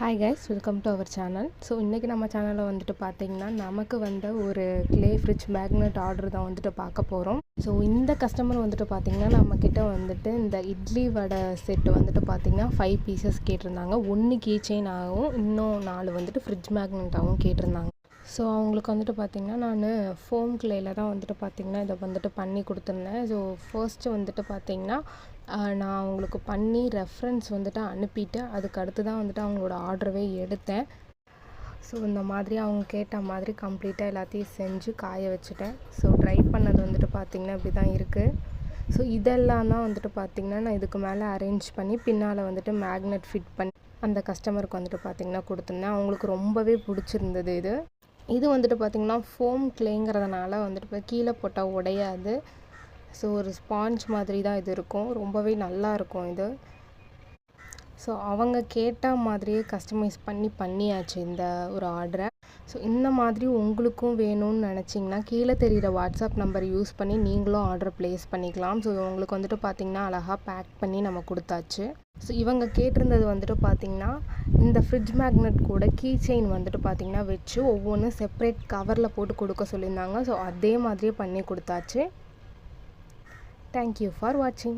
Hi guys, welcome to our channel. So இன்றைக்கி நம்ம சேனலில் வந்துட்டு பார்த்திங்கன்னா நமக்கு வந்த ஒரு க்ளே ஃப்ரிட்ஜ் மேக்னெட் ஆர்டர் தான் வந்துட்டு பார்க்க போகிறோம். ஸோ இந்த கஸ்டமர் வந்துட்டு பார்த்திங்கன்னா நம்மக்கிட்ட வந்துட்டு இந்த இட்லி வடை செட்டு வந்துட்டு பார்த்திங்கன்னா 5 பீசஸ் கேட்டிருந்தாங்க. 1 கீ செயின் ஆகும், இன்னும் 4 வந்துட்டு ஃப்ரிட்ஜ் மேக்னெட்டாகவும் கேட்டிருந்தாங்க. ஸோ அவங்களுக்கு வந்துட்டு பார்த்திங்கன்னா நான் ஃபோம் க்ளேயில் தான் வந்துட்டு பார்த்திங்கன்னா இதை வந்துட்டு பண்ணி கொடுத்துருந்தேன். ஸோ ஃபர்ஸ்ட்டு வந்துட்டு பார்த்திங்கன்னா நான் அவங்களுக்கு பண்ணி ரெஃபரன்ஸ் வந்துட்டு அனுப்பிட்டு அதுக்கு அடுத்து தான் வந்துட்டு அவங்களோட ஆர்டரவே எடுத்தேன். ஸோ இந்த மாதிரி அவங்க கேட்ட மாதிரி கம்ப்ளீட்டாக எல்லாத்தையும் செஞ்சு காய வச்சுட்டேன். ஸோ ட்ரை பண்ணது வந்துட்டு பார்த்திங்கன்னா இப்படி தான் இருக்குது. ஸோ இதெல்லாம் தான் வந்துட்டு பார்த்திங்கன்னா நான் இதுக்கு மேலே அரேஞ்ச் பண்ணி பின்னால் வந்துட்டு மேக்னெட் ஃபிட் பண்ணி அந்த கஸ்டமருக்கு வந்துட்டு பார்த்திங்கன்னா கொடுத்துருந்தேன். அவங்களுக்கு ரொம்பவே பிடிச்சிருந்தது. இது வந்துட்டு பார்த்திங்கன்னா ஃபோம் க்ளேங்கிறதுனால வந்துட்டு கீழே போட்டால் உடையாது. ஸோ ஒரு ஸ்பாஞ்ச் மாதிரி தான் இது இருக்கும், ரொம்பவே நல்லா இருக்கும் இது. ஸோ அவங்க கேட்ட மாதிரியே கஸ்டமைஸ் பண்ணியாச்சு இந்த ஒரு ஆர்டரை. ஸோ இந்த மாதிரி உங்களுக்கும் வேணும்னு நினச்சிங்கன்னா கீழே தெரிகிற வாட்ஸ்அப் நம்பர் யூஸ் பண்ணி நீங்களும் ஆர்டர் ப்ளேஸ் பண்ணிக்கலாம். ஸோ உங்களுக்கு வந்துட்டு பார்த்திங்கன்னா அழகாக பேக் பண்ணி நம்ம கொடுத்தாச்சு. ஸோ இவங்க கேட்டிருந்தது வந்துட்டு பார்த்திங்கன்னா இந்த ஃப்ரிட்ஜ் மேக்னெட் கூட கீ செயின் வந்துட்டு பார்த்திங்கன்னா வச்சு ஒவ்வொன்றும் செப்ரேட் கவரில் போட்டு கொடுக்க சொல்லியிருந்தாங்க. ஸோ அதே மாதிரியே பண்ணி கொடுத்தாச்சு. Thank you for watching.